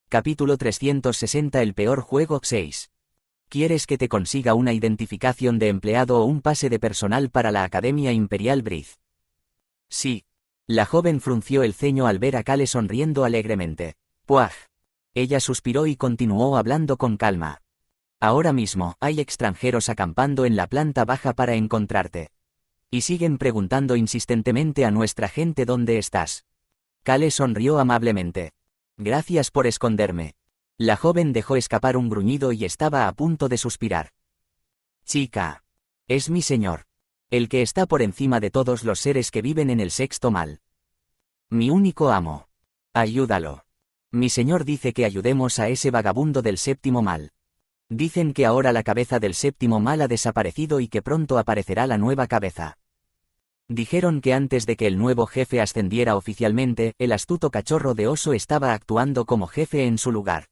Capítulo 360. El peor juego 6. ¿Quieres que te consiga una identificación de empleado o un pase de personal para la Academia Imperial Breath? Sí. La joven frunció el ceño al ver a Kale sonriendo alegremente. ¡Puaj! Ella suspiró y continuó hablando con calma. Ahora mismo, hay extranjeros acampando en la planta baja para encontrarte. Y siguen preguntando insistentemente a nuestra gente dónde estás. Kale sonrió amablemente. Gracias por esconderme. La joven dejó escapar un gruñido y estaba a punto de suspirar. Chica. Es mi señor. El que está por encima de todos los seres que viven en el sexto mal. Mi único amo. Ayúdalo. Mi señor dice que ayudemos a ese vagabundo del séptimo mal. Dicen que ahora la cabeza del séptimo mal ha desaparecido y que pronto aparecerá la nueva cabeza. Dijeron que antes de que el nuevo jefe ascendiera oficialmente, el astuto cachorro de oso estaba actuando como jefe en su lugar.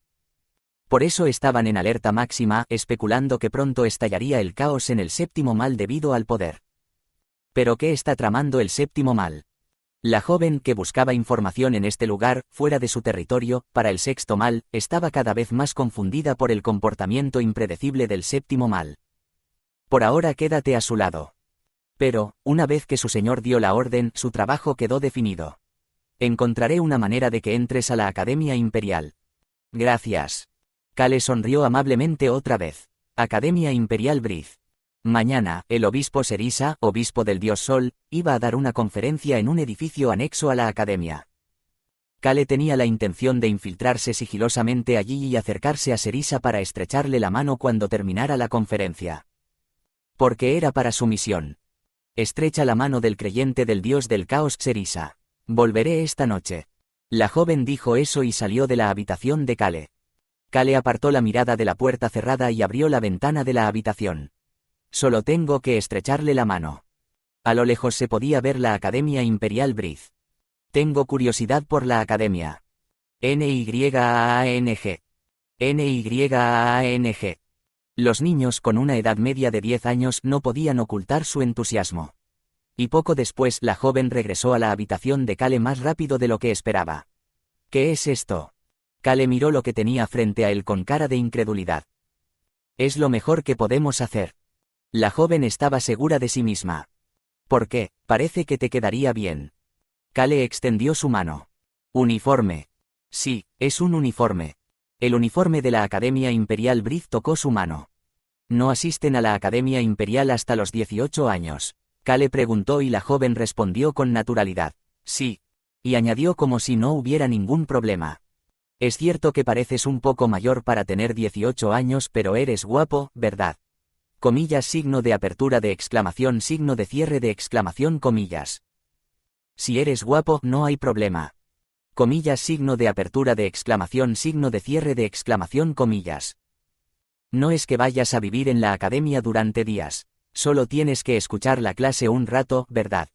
Por eso estaban en alerta máxima, especulando que pronto estallaría el caos en el séptimo mal debido al poder. ¿Pero qué está tramando el séptimo mal? La joven, que buscaba información en este lugar, fuera de su territorio, para el sexto mal, estaba cada vez más confundida por el comportamiento impredecible del séptimo mal. Por ahora quédate a su lado. Pero, una vez que su señor dio la orden, su trabajo quedó definido. Encontraré una manera de que entres a la Academia Imperial. Gracias. Kale sonrió amablemente otra vez. Academia Imperial Breath. Mañana, el obispo Serisa, obispo del dios Sol, iba a dar una conferencia en un edificio anexo a la academia. Kale tenía la intención de infiltrarse sigilosamente allí y acercarse a Serisa para estrecharle la mano cuando terminara la conferencia. Porque era para su misión. Estrecha la mano del creyente del dios del caos Serisa. Volveré esta noche. La joven dijo eso y salió de la habitación de Kale. Kale apartó la mirada de la puerta cerrada y abrió la ventana de la habitación. Solo tengo que estrecharle la mano. A lo lejos se podía ver la Academia Imperial Breath. Tengo curiosidad por la academia. NYAANG. NYAANG. Los niños con una edad media de 10 años no podían ocultar su entusiasmo. Y poco después la joven regresó a la habitación de Kale más rápido de lo que esperaba. ¿Qué es esto? Kale miró lo que tenía frente a él con cara de incredulidad. Es lo mejor que podemos hacer. La joven estaba segura de sí misma. ¿Por qué? Parece que te quedaría bien. Kale extendió su mano. Uniforme. Sí, es un uniforme. El uniforme de la Academia Imperial Breath tocó su mano. ¿No asisten a la Academia Imperial hasta los 18 años? Kale preguntó y la joven respondió con naturalidad. Sí. Y añadió como si no hubiera ningún problema. Es cierto que pareces un poco mayor para tener 18 años, pero eres guapo, ¿verdad? Comillas, signo de apertura de exclamación, signo de cierre de exclamación, comillas. Si eres guapo, no hay problema. Comillas, signo de apertura de exclamación, signo de cierre de exclamación, comillas. No es que vayas a vivir en la academia durante días. Solo tienes que escuchar la clase un rato, ¿verdad?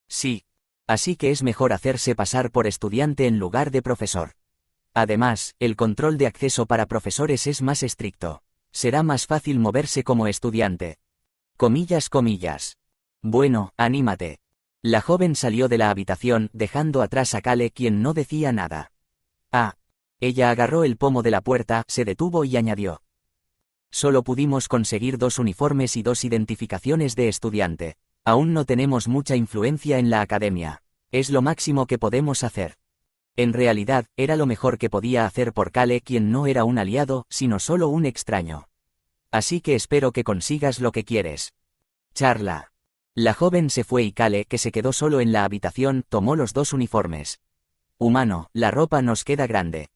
Sí. Así que es mejor hacerse pasar por estudiante en lugar de profesor. Además, el control de acceso para profesores es más estricto. Será más fácil moverse como estudiante. Comillas, comillas. Bueno, anímate. La joven salió de la habitación, dejando atrás a Kale, quien no decía nada. Ah. Ella agarró el pomo de la puerta, se detuvo y añadió. Solo pudimos conseguir 2 uniformes y 2 identificaciones de estudiante. Aún no tenemos mucha influencia en la academia. Es lo máximo que podemos hacer. En realidad, era lo mejor que podía hacer por Kale, quien no era un aliado, sino solo un extraño. Así que espero que consigas lo que quieres. Charla. La joven se fue y Kale, que se quedó solo en la habitación, tomó los 2 uniformes. Humano, la ropa nos queda grande.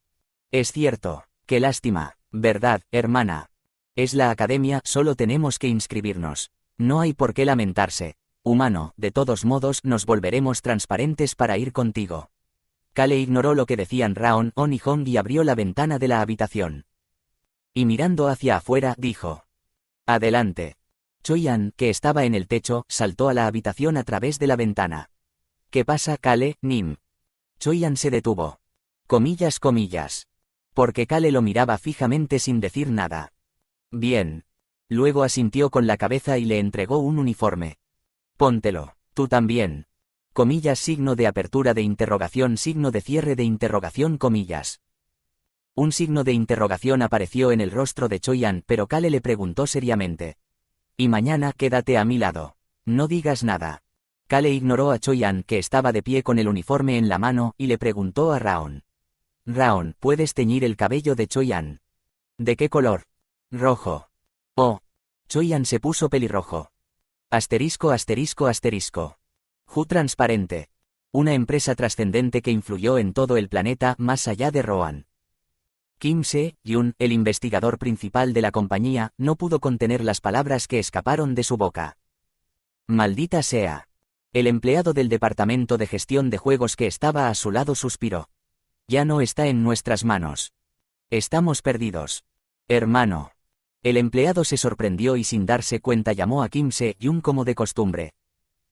Es cierto. Qué lástima, ¿verdad, hermana? Es la academia, solo tenemos que inscribirnos. No hay por qué lamentarse. Humano, de todos modos, nos volveremos transparentes para ir contigo. Kale ignoró lo que decían Raon, On y Hong y abrió la ventana de la habitación. Y mirando hacia afuera, dijo. Adelante. Choyan, que estaba en el techo, saltó a la habitación a través de la ventana. ¿Qué pasa, Kale, Nim? Choyan se detuvo. Comillas, comillas. Porque Kale lo miraba fijamente sin decir nada. Bien. Luego asintió con la cabeza y le entregó un uniforme. Póntelo, tú también. Comillas, signo de apertura de interrogación, signo de cierre de interrogación, comillas. Un signo de interrogación apareció en el rostro de Choi-an, pero Kale le preguntó seriamente. Y mañana quédate a mi lado. No digas nada. Kale ignoró a Choi-an, que estaba de pie con el uniforme en la mano, y le preguntó a Raon. Raon, ¿puedes teñir el cabello de Choi-an? ¿De qué color? Rojo. Oh. Choi-an se puso pelirrojo. Asterisco asterisco asterisco. Hu Transparente. Una empresa trascendente que influyó en todo el planeta más allá de Roan. Kim Se-hyun, el investigador principal de la compañía, no pudo contener las palabras que escaparon de su boca. Maldita sea. El empleado del departamento de gestión de juegos que estaba a su lado suspiró. Ya no está en nuestras manos. Estamos perdidos. Hermano. El empleado se sorprendió y sin darse cuenta llamó a Kim Se-hyun como de costumbre.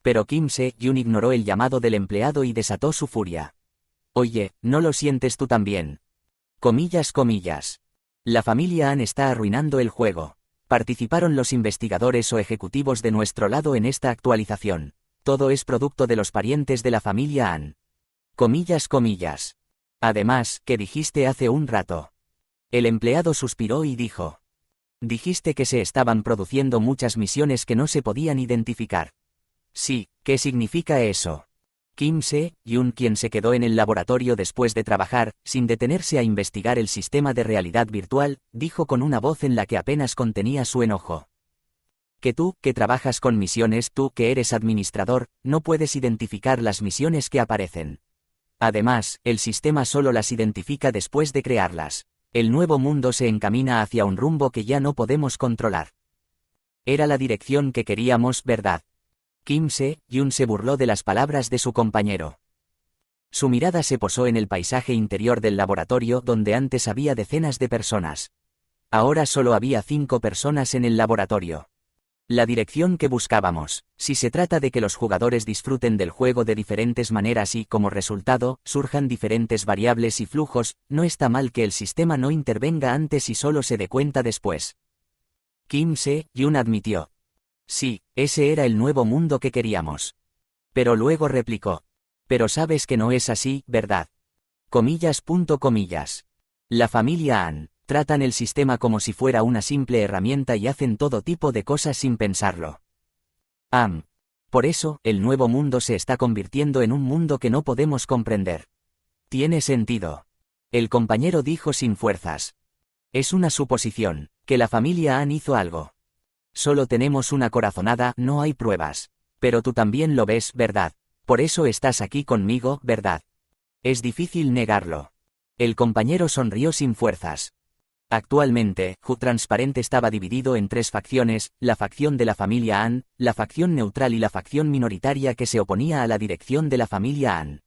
Pero Kim Se-hyun ignoró el llamado del empleado y desató su furia. Oye, ¿no lo sientes tú también? Comillas comillas. La familia An está arruinando el juego. Participaron los investigadores o ejecutivos de nuestro lado en esta actualización. Todo es producto de los parientes de la familia An. Comillas comillas. Además, ¿qué dijiste hace un rato? El empleado suspiró y dijo. Dijiste que se estaban produciendo muchas misiones que no se podían identificar. Sí, ¿qué significa eso? Kim Se-hyun, quien se quedó en el laboratorio después de trabajar, sin detenerse a investigar el sistema de realidad virtual, dijo con una voz en la que apenas contenía su enojo. Que tú, que trabajas con misiones, tú que eres administrador, no puedes identificar las misiones que aparecen. Además, el sistema solo las identifica después de crearlas. El nuevo mundo se encamina hacia un rumbo que ya no podemos controlar. Era la dirección que queríamos, ¿verdad? Kim Se-hyun se burló de las palabras de su compañero. Su mirada se posó en el paisaje interior del laboratorio donde antes había decenas de personas. Ahora solo había 5 personas en el laboratorio. La dirección que buscábamos. Si se trata de que los jugadores disfruten del juego de diferentes maneras y, como resultado, surjan diferentes variables y flujos, no está mal que el sistema no intervenga antes y solo se dé cuenta después. Kim Se-hyun admitió. Sí, ese era el nuevo mundo que queríamos. Pero luego replicó. Pero sabes que no es así, ¿verdad? Comillas. La familia An tratan el sistema como si fuera una simple herramienta y hacen todo tipo de cosas sin pensarlo. Por eso, el nuevo mundo se está convirtiendo en un mundo que no podemos comprender. Tiene sentido. El compañero dijo sin fuerzas. Es una suposición, que la familia An hizo algo. Solo tenemos una corazonada, no hay pruebas. Pero tú también lo ves, ¿verdad? Por eso estás aquí conmigo, ¿verdad? Es difícil negarlo. El compañero sonrió sin fuerzas. Actualmente, Hu Transparente estaba dividido en 3 facciones, la facción de la familia An, la facción neutral y la facción minoritaria que se oponía a la dirección de la familia An.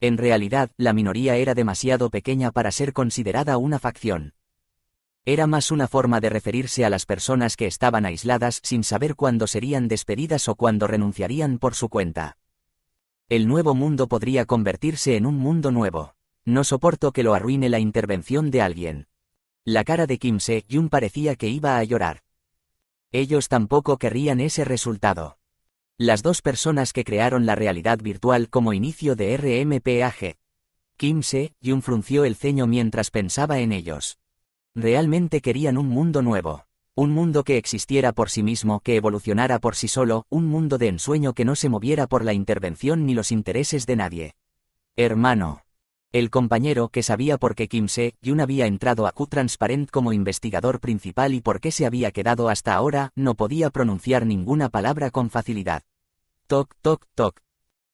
En realidad, la minoría era demasiado pequeña para ser considerada una facción. Era más una forma de referirse a las personas que estaban aisladas sin saber cuándo serían despedidas o cuándo renunciarían por su cuenta. El nuevo mundo podría convertirse en un mundo nuevo. No soporto que lo arruine la intervención de alguien. La cara de Kim Se-hyun parecía que iba a llorar. Ellos tampoco querrían ese resultado. Las 2 personas que crearon la realidad virtual como inicio de RMPAG. Kim Se-hyun frunció el ceño mientras pensaba en ellos. Realmente querían un mundo nuevo. Un mundo que existiera por sí mismo, que evolucionara por sí solo, un mundo de ensueño que no se moviera por la intervención ni los intereses de nadie. Hermano. El compañero, que sabía por qué Kim Se-hyun había entrado a Q Transparent como investigador principal y por qué se había quedado hasta ahora, no podía pronunciar ninguna palabra con facilidad. Toc, toc, toc.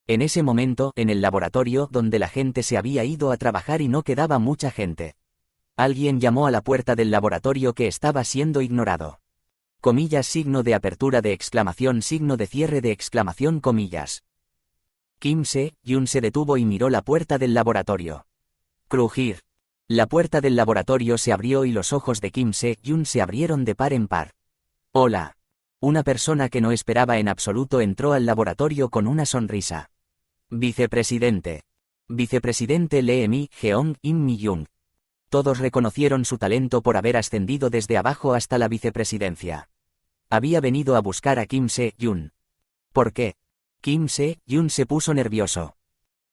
En ese momento, en el laboratorio donde la gente se había ido a trabajar y no quedaba mucha gente. Alguien llamó a la puerta del laboratorio que estaba siendo ignorado. Comillas, signo de apertura de exclamación, signo de cierre de exclamación, comillas. Kim Se-hyun se detuvo y miró la puerta del laboratorio. Crujir. La puerta del laboratorio se abrió y los ojos de Kim Se-hyun se abrieron de par en par. Hola. Una persona que no esperaba en absoluto entró al laboratorio con una sonrisa. Vicepresidente. Vicepresidente Lee Mi-jeong Im Mi-jung. Todos reconocieron su talento por haber ascendido desde abajo hasta la vicepresidencia. Había venido a buscar a Kim Se-hyun. ¿Por qué? Kim Se-hyun se puso nervioso.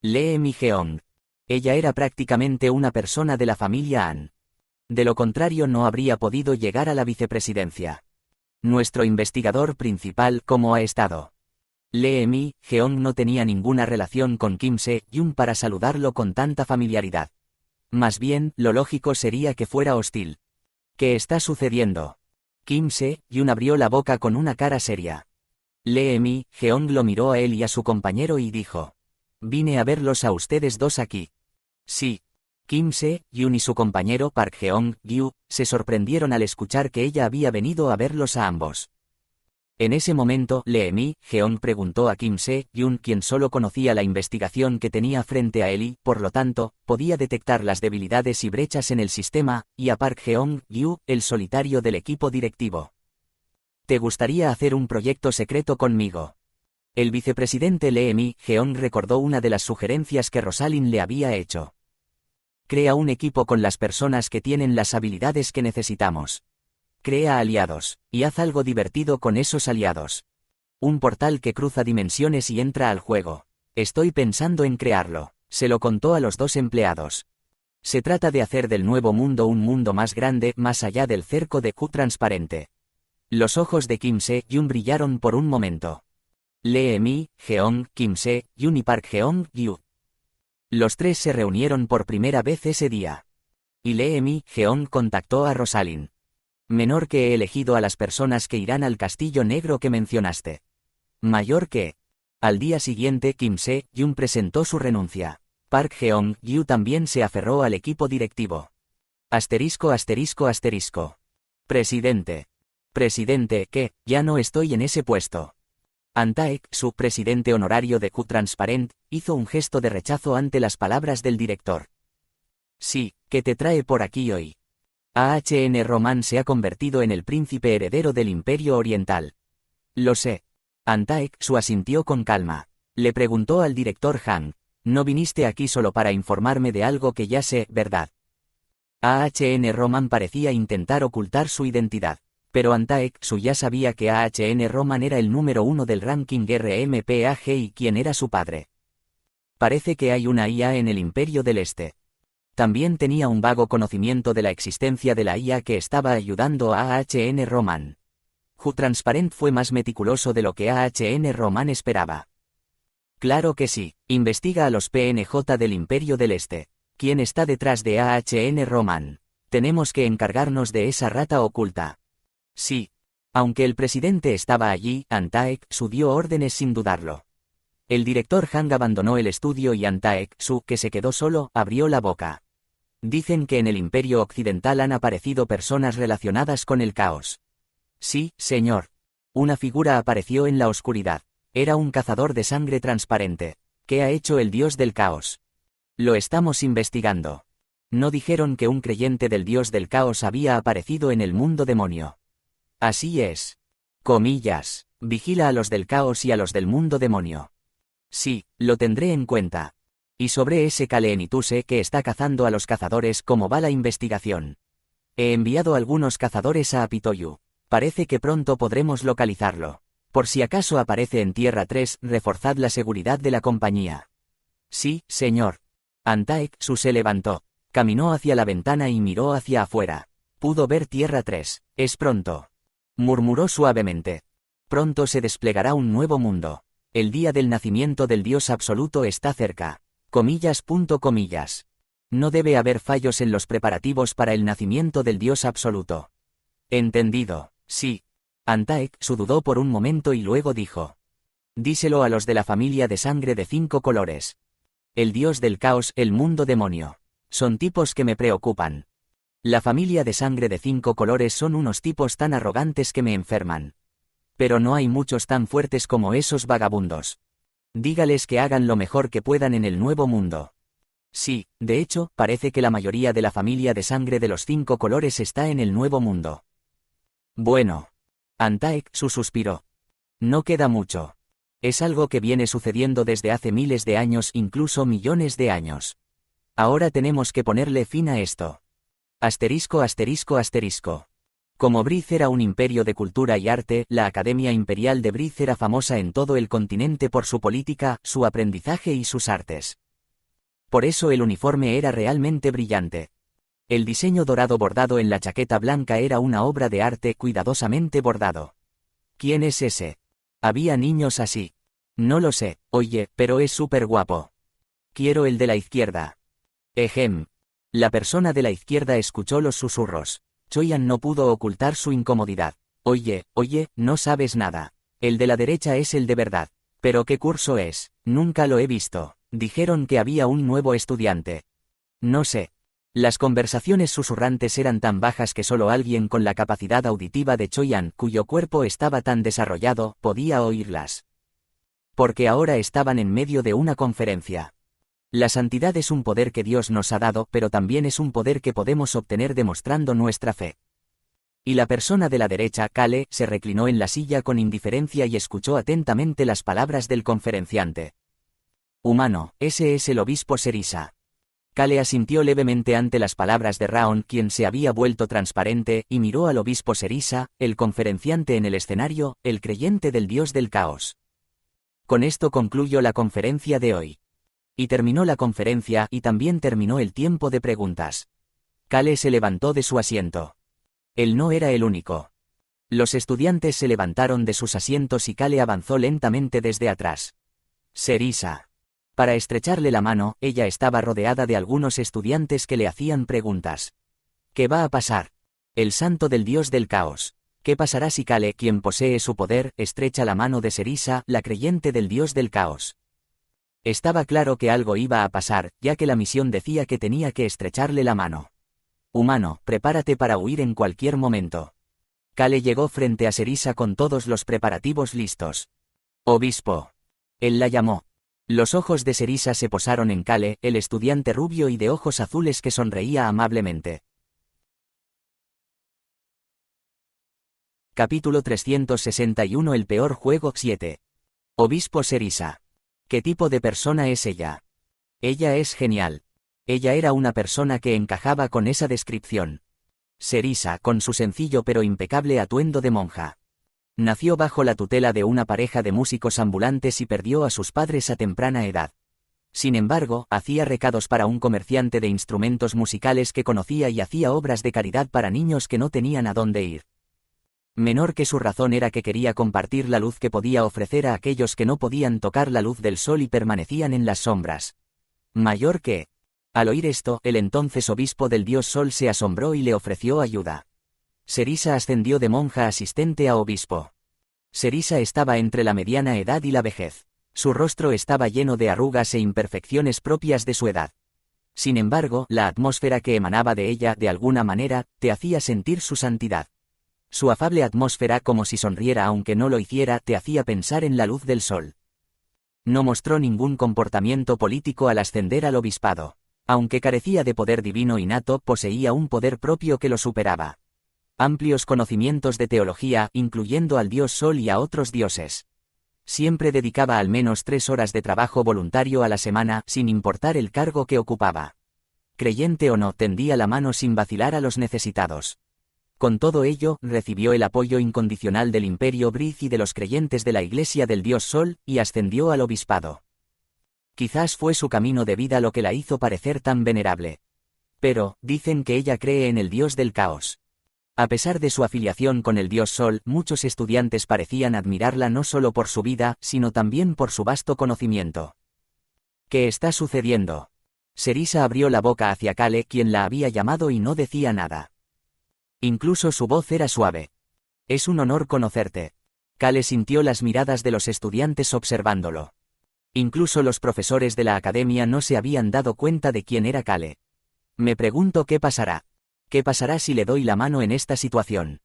Lee Mi-jeong. Ella era prácticamente una persona de la familia An. De lo contrario no habría podido llegar a la vicepresidencia. Nuestro investigador principal, ¿cómo ha estado? Lee Mi-jeong no tenía ninguna relación con Kim Se-yoon para saludarlo con tanta familiaridad. Más bien, lo lógico sería que fuera hostil. ¿Qué está sucediendo? Kim Se-yoon abrió la boca con una cara seria. Lee Mi-jeong lo miró a él y a su compañero y dijo: «Vine a verlos a ustedes dos aquí». Sí. Kim Se-yoon y su compañero Park Jeong-gyu se sorprendieron al escuchar que ella había venido a verlos a ambos. En ese momento, Lee Mi-jeong preguntó a Kim Se-yoon, quien solo conocía la investigación que tenía frente a él y, por lo tanto, podía detectar las debilidades y brechas en el sistema, y a Park Jeong-gyu, el solitario del equipo directivo. ¿Te gustaría hacer un proyecto secreto conmigo? El vicepresidente Lee Mi-jeong recordó una de las sugerencias que Rosalind le había hecho. Crea un equipo con las personas que tienen las habilidades que necesitamos. Crea aliados, y haz algo divertido con esos aliados. Un portal que cruza dimensiones y entra al juego. Estoy pensando en crearlo, se lo contó a los dos empleados. Se trata de hacer del nuevo mundo un mundo más grande, más allá del cerco de Q transparente. Los ojos de Kim Se-yoon brillaron por un momento. Lee Mi-jeong, Kim Se-yoon y Park Jeong-gyu. Los tres se reunieron por primera vez ese día. Y Lee Mi-jeong contactó a Rosalind. Menor que he elegido a las personas que irán al castillo negro que mencionaste. Mayor que. Al día siguiente Kim Se-yoon presentó su renuncia. Park Jeong-gyu también se aferró al equipo directivo. Asterisco. Presidente. Presidente, ¿qué? Ya no estoy en ese puesto. Antaek, su presidente honorario de Q Transparent, hizo un gesto de rechazo ante las palabras del director. Sí, ¿qué te trae por aquí hoy? Ahn Roman se ha convertido en el príncipe heredero del Imperio Oriental. Lo sé. Antaek su asintió con calma. Le preguntó al director Han: «No viniste aquí solo para informarme de algo que ya sé, ¿verdad?» Ahn Roman parecía intentar ocultar su identidad. Pero Antaek su ya sabía que Ahn Roman era el número 1 del ranking RMPAG y quién era su padre. Parece que hay una IA en el Imperio del Este. También tenía un vago conocimiento de la existencia de la IA que estaba ayudando a Ahn Roman. Q Transparent fue más meticuloso de lo que Ahn Roman esperaba. Claro que sí, investiga a los PNJ del Imperio del Este. ¿Quién está detrás de Ahn Roman? Tenemos que encargarnos de esa rata oculta. Sí. Aunque el presidente estaba allí, Antaek su dio órdenes sin dudarlo. El director Hang abandonó el estudio y Antaek su, que se quedó solo, abrió la boca. Dicen que en el Imperio Occidental han aparecido personas relacionadas con el caos. Sí, señor. Una figura apareció en la oscuridad. Era un cazador de sangre transparente. ¿Qué ha hecho el dios del caos? Lo estamos investigando. No dijeron que un creyente del dios del caos había aparecido en el mundo demonio. Así es. Comillas. Vigila a los del caos y a los del mundo demonio. Sí, lo tendré en cuenta. Y sobre ese Kaleenituse que está cazando a los cazadores, ¿cómo va la investigación? He enviado algunos cazadores a Apitoyu. Parece que pronto podremos localizarlo. Por si acaso aparece en Tierra 3, reforzad la seguridad de la compañía. Sí, señor. Antaek su se levantó. Caminó hacia la ventana y miró hacia afuera. Pudo ver Tierra 3. Es pronto. Murmuró suavemente. Pronto se desplegará un nuevo mundo. El día del nacimiento del Dios absoluto está cerca. Comillas. No debe haber fallos en los preparativos para el nacimiento del Dios absoluto. Entendido, sí. Antaek su dudó por un momento y luego dijo: díselo a los de la familia de sangre de 5 colores. El Dios del caos, el mundo demonio. Son tipos que me preocupan. La familia de sangre de 5 colores son unos tipos tan arrogantes que me enferman. Pero no hay muchos tan fuertes como esos vagabundos. Dígales que hagan lo mejor que puedan en el nuevo mundo. Sí, de hecho, parece que la mayoría de la familia de sangre de los 5 colores está en el nuevo mundo. Bueno. Antaek su suspiró. No queda mucho. Es algo que viene sucediendo desde hace miles de años, incluso millones de años. Ahora tenemos que ponerle fin a esto. Asterisco. Como Briz era un imperio de cultura y arte, la Academia Imperial de Briz era famosa en todo el continente por su política, su aprendizaje y sus artes. Por eso el uniforme era realmente brillante. El diseño dorado bordado en la chaqueta blanca era una obra de arte cuidadosamente bordado. ¿Quién es ese? Había niños así. No lo sé, oye, pero es súper guapo. Quiero el de la izquierda. Ejem. La persona de la izquierda escuchó los susurros. Choyan no pudo ocultar su incomodidad. Oye, no sabes nada. El de la derecha es el de verdad. ¿Pero qué curso es? Nunca lo he visto. Dijeron que había un nuevo estudiante. No sé. Las conversaciones susurrantes eran tan bajas que solo alguien con la capacidad auditiva de Choyan, cuyo cuerpo estaba tan desarrollado, podía oírlas. Porque ahora estaban en medio de una conferencia. La santidad es un poder que Dios nos ha dado, pero también es un poder que podemos obtener demostrando nuestra fe. Y la persona de la derecha, Kale, se reclinó en la silla con indiferencia y escuchó atentamente las palabras del conferenciante. Humano, ese es el obispo Serisa. Kale asintió levemente ante las palabras de Raon, quien se había vuelto transparente, y miró al obispo Serisa, el conferenciante en el escenario, el creyente del dios del caos. Con esto concluyo la conferencia de hoy. Y terminó la conferencia y también terminó el tiempo de preguntas. Kale se levantó de su asiento. Él no era el único. Los estudiantes se levantaron de sus asientos y Kale avanzó lentamente desde atrás. Serisa. Para estrecharle la mano, ella estaba rodeada de algunos estudiantes que le hacían preguntas. ¿Qué va a pasar? El santo del dios del caos. ¿Qué pasará si Kale, quien posee su poder, estrecha la mano de Serisa, la creyente del dios del caos? Estaba claro que algo iba a pasar, ya que la misión decía que tenía que estrecharle la mano. Humano, prepárate para huir en cualquier momento. Kale llegó frente a Serisa con todos los preparativos listos. Obispo. Él la llamó. Los ojos de Serisa se posaron en Kale, el estudiante rubio y de ojos azules que sonreía amablemente. Capítulo 361. El peor juego 7. Obispo Serisa. ¿Qué tipo de persona es ella? Ella es genial. Ella era una persona que encajaba con esa descripción. Serisa, con su sencillo pero impecable atuendo de monja. Nació bajo la tutela de una pareja de músicos ambulantes y perdió a sus padres a temprana edad. Sin embargo, hacía recados para un comerciante de instrumentos musicales que conocía y hacía obras de caridad para niños que no tenían a dónde ir. Menor que su razón era que quería compartir la luz que podía ofrecer a aquellos que no podían tocar la luz del sol y permanecían en las sombras. Mayor que... Al oír esto, el entonces obispo del dios Sol se asombró y le ofreció ayuda. Serisa ascendió de monja asistente a obispo. Serisa estaba entre la mediana edad y la vejez. Su rostro estaba lleno de arrugas e imperfecciones propias de su edad. Sin embargo, la atmósfera que emanaba de ella, de alguna manera, te hacía sentir su santidad. Su afable atmósfera, como si sonriera aunque no lo hiciera, te hacía pensar en la luz del sol. No mostró ningún comportamiento político al ascender al obispado. Aunque carecía de poder divino innato, poseía un poder propio que lo superaba. Amplios conocimientos de teología, incluyendo al dios Sol y a otros dioses. Siempre dedicaba al menos 3 horas de trabajo voluntario a la semana, sin importar el cargo que ocupaba. Creyente o no, tendía la mano sin vacilar a los necesitados. Con todo ello, recibió el apoyo incondicional del Imperio Briz y de los creyentes de la Iglesia del dios Sol, y ascendió al obispado. Quizás fue su camino de vida lo que la hizo parecer tan venerable. Pero, dicen que ella cree en el dios del caos. A pesar de su afiliación con el dios Sol, muchos estudiantes parecían admirarla no solo por su vida, sino también por su vasto conocimiento. ¿Qué está sucediendo? Serisa abrió la boca hacia Kale, quien la había llamado, y no decía nada. Incluso su voz era suave. Es un honor conocerte. Kale sintió las miradas de los estudiantes observándolo. Incluso los profesores de la academia no se habían dado cuenta de quién era Kale. Me pregunto qué pasará. ¿Qué pasará si le doy la mano en esta situación?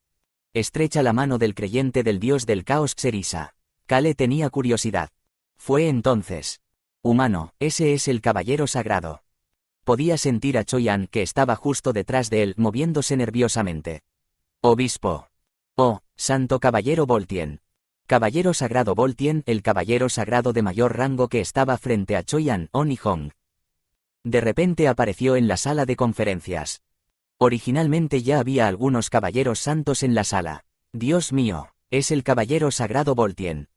Estrecha la mano del creyente del dios del caos Serisa. Kale tenía curiosidad. Fue entonces. Humano, ese es el caballero sagrado. Podía sentir a Choyan, que estaba justo detrás de él, moviéndose nerviosamente. Obispo. Oh, santo caballero Voltien. Caballero sagrado Voltien, el caballero sagrado de mayor rango que estaba frente a Choyan, On y Hong. De repente apareció en la sala de conferencias. Originalmente ya había algunos caballeros santos en la sala. Dios mío, es el caballero sagrado Voltien.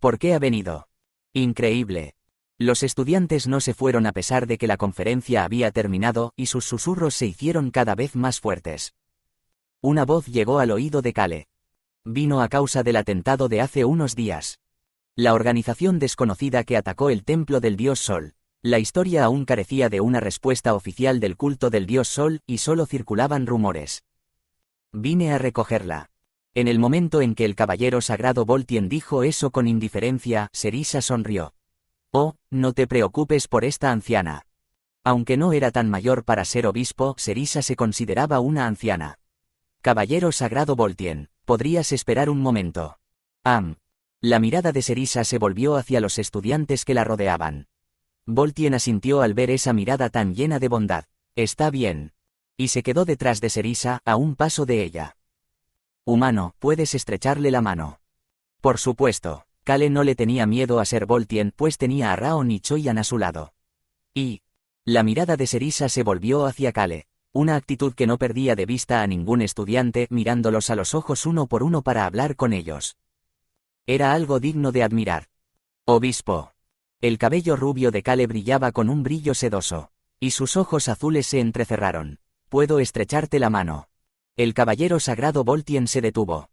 ¿Por qué ha venido? Increíble. Los estudiantes no se fueron a pesar de que la conferencia había terminado y sus susurros se hicieron cada vez más fuertes. Una voz llegó al oído de Kale. Vino a causa del atentado de hace unos días. La organización desconocida que atacó el templo del dios Sol. La historia aún carecía de una respuesta oficial del culto del dios Sol y solo circulaban rumores. Vine a recogerla. En el momento en que el caballero sagrado Voltien dijo eso con indiferencia, Serisa sonrió. Oh, no te preocupes por esta anciana. Aunque no era tan mayor para ser obispo, Serisa se consideraba una anciana. Caballero sagrado Voltien, ¿podrías esperar un momento? La mirada de Serisa se volvió hacia los estudiantes que la rodeaban. Voltien asintió al ver esa mirada tan llena de bondad. Está bien. Y se quedó detrás de Serisa, a un paso de ella. Humano, ¿puedes estrecharle la mano? Por supuesto. Kale no le tenía miedo a ser Voltien, pues tenía a Raon y Choyan a su lado. Y la mirada de Serisa se volvió hacia Kale, una actitud que no perdía de vista a ningún estudiante, mirándolos a los ojos uno por uno para hablar con ellos. Era algo digno de admirar. Obispo. El cabello rubio de Kale brillaba con un brillo sedoso, y sus ojos azules se entrecerraron. ¿Puedo estrecharte la mano? El caballero sagrado Voltien se detuvo.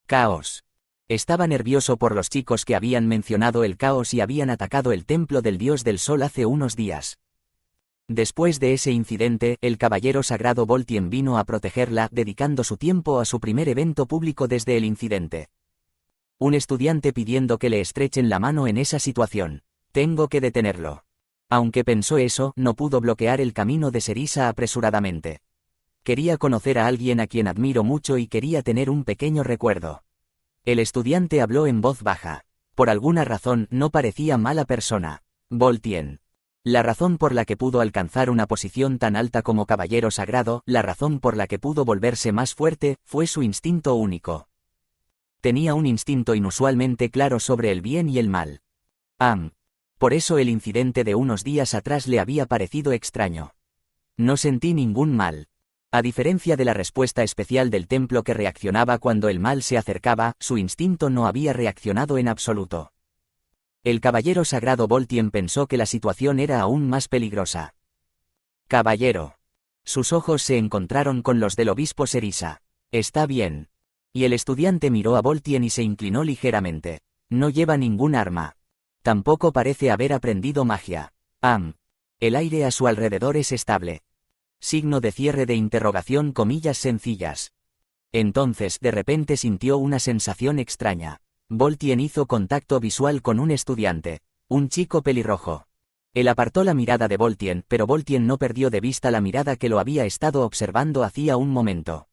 Caos. Estaba nervioso por los chicos que habían mencionado el caos y habían atacado el templo del dios del sol hace unos días. Después de ese incidente, el caballero sagrado Voltien vino a protegerla, dedicando su tiempo a su primer evento público desde el incidente. Un estudiante pidiendo que le estrechen la mano en esa situación. Tengo que detenerlo. Aunque pensó eso, no pudo bloquear el camino de Serisa apresuradamente. Quería conocer a alguien a quien admiro mucho y quería tener un pequeño recuerdo. El estudiante habló en voz baja. Por alguna razón no parecía mala persona. Voltien. La razón por la que pudo alcanzar una posición tan alta como caballero sagrado, la razón por la que pudo volverse más fuerte, fue su instinto único. Tenía un instinto inusualmente claro sobre el bien y el mal. Por eso el incidente de unos días atrás le había parecido extraño. No sentí ningún mal. A diferencia de la respuesta especial del templo que reaccionaba cuando el mal se acercaba, su instinto no había reaccionado en absoluto. El caballero sagrado Voltien pensó que la situación era aún más peligrosa. Caballero. Sus ojos se encontraron con los del obispo Serisa. Está bien. Y el estudiante miró a Voltien y se inclinó ligeramente. No lleva ningún arma. Tampoco parece haber aprendido magia. El aire a su alrededor es estable. Signo de cierre de interrogación, comillas sencillas. Entonces de repente sintió una sensación extraña. Voltien hizo contacto visual con un estudiante, un chico pelirrojo. Él apartó la mirada de Voltien, pero Voltien no perdió de vista la mirada que lo había estado observando hacía un momento.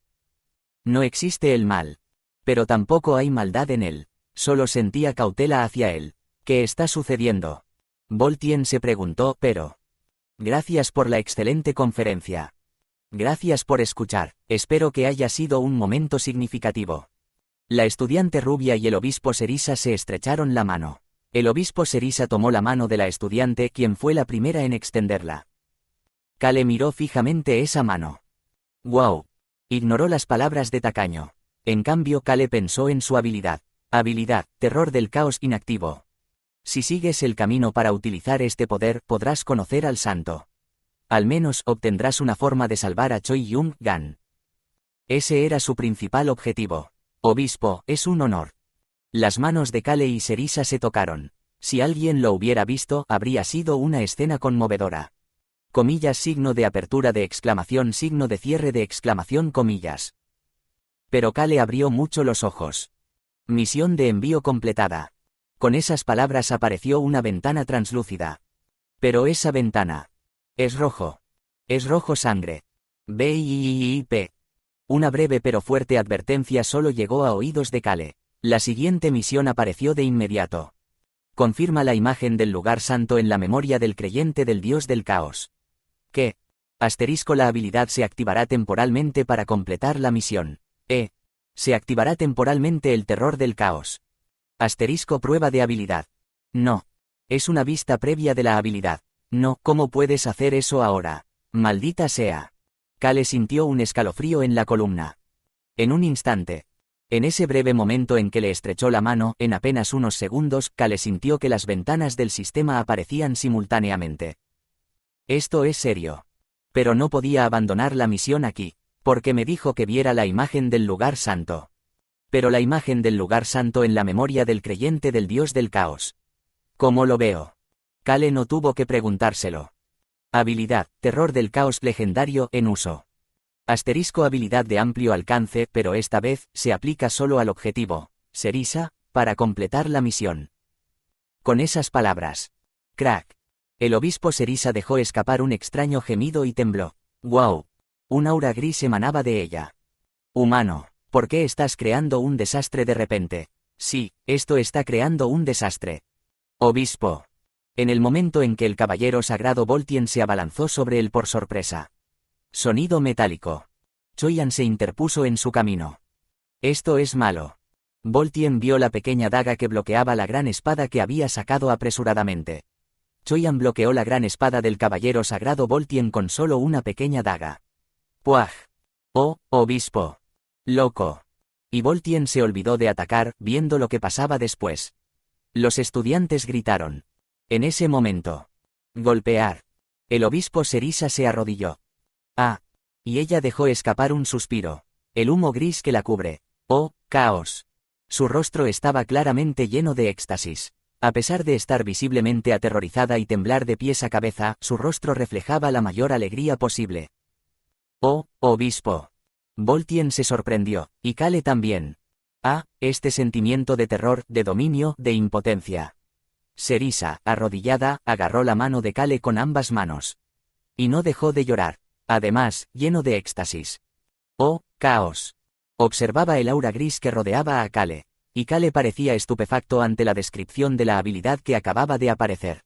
No existe el mal. Pero tampoco hay maldad en él. Solo sentía cautela hacia él. ¿Qué está sucediendo? Voltien se preguntó, pero... Gracias por la excelente conferencia. Gracias por escuchar, espero que haya sido un momento significativo. La estudiante rubia y el obispo Serisa se estrecharon la mano. El obispo Serisa tomó la mano de la estudiante, quien fue la primera en extenderla. Kale miró fijamente esa mano. ¡Wow! Ignoró las palabras de tacaño. En cambio Kale pensó en su habilidad. Habilidad, terror del caos inactivo. Si sigues el camino para utilizar este poder, podrás conocer al santo. Al menos obtendrás una forma de salvar a Choi Yung-gan. Ese era su principal objetivo. Obispo, es un honor. Las manos de Kale y Serisa se tocaron. Si alguien lo hubiera visto, habría sido una escena conmovedora. Comillas, signo de apertura de exclamación, signo de cierre de exclamación, comillas. Pero Kale abrió mucho los ojos. Misión de envío completada. Con esas palabras apareció una ventana translúcida. Pero esa ventana... Es rojo. Es rojo sangre. BIP. Una breve pero fuerte advertencia solo llegó a oídos de Kale. La siguiente misión apareció de inmediato. Confirma la imagen del lugar santo en la memoria del creyente del dios del caos. ¿Qué? Asterisco, la habilidad se activará temporalmente para completar la misión. Se activará temporalmente el terror del caos. Asterisco, prueba de habilidad. No. Es una vista previa de la habilidad. No, ¿cómo puedes hacer eso ahora? Maldita sea. Kale sintió un escalofrío en la columna. En un instante. En ese breve momento en que le estrechó la mano, en apenas unos segundos, Kale sintió que las ventanas del sistema aparecían simultáneamente. Esto es serio. Pero no podía abandonar la misión aquí, porque me dijo que viera la imagen del lugar santo. Pero la imagen del lugar santo en la memoria del creyente del dios del caos. ¿Cómo lo veo? Kale no tuvo que preguntárselo. Habilidad, terror del caos legendario en uso. Asterisco habilidad de amplio alcance, pero esta vez, se aplica solo al objetivo, Serisa, para completar la misión. Con esas palabras. Crack. El obispo Serisa dejó escapar un extraño gemido y tembló. ¡Guau! Un aura gris emanaba de ella. Humano, ¿por qué estás creando un desastre de repente? Sí, esto está creando un desastre. Obispo. En el momento en que el caballero sagrado Voltien se abalanzó sobre él por sorpresa. Sonido metálico. Choyan se interpuso en su camino. Esto es malo. Voltien vio la pequeña daga que bloqueaba la gran espada que había sacado apresuradamente. Choyan bloqueó la gran espada del caballero sagrado Voltien con solo una pequeña daga. ¡Puaj! ¡Oh, obispo! ¡Loco! Y Voltien se olvidó de atacar, viendo lo que pasaba después. Los estudiantes gritaron. En ese momento. Golpear. El obispo Serisa se arrodilló. Ah. Y ella dejó escapar un suspiro. El humo gris que la cubre. ¡Oh, caos! Su rostro estaba claramente lleno de éxtasis. A pesar de estar visiblemente aterrorizada y temblar de pies a cabeza, su rostro reflejaba la mayor alegría posible. ¡Oh, obispo! Voltien se sorprendió, y Kale también. Ah, este sentimiento de terror, de dominio, de impotencia. Serisa, arrodillada, agarró la mano de Kale con ambas manos. Y no dejó de llorar. Además, lleno de éxtasis. ¡Oh, caos! Observaba el aura gris que rodeaba a Kale, y Kale parecía estupefacto ante la descripción de la habilidad que acababa de aparecer.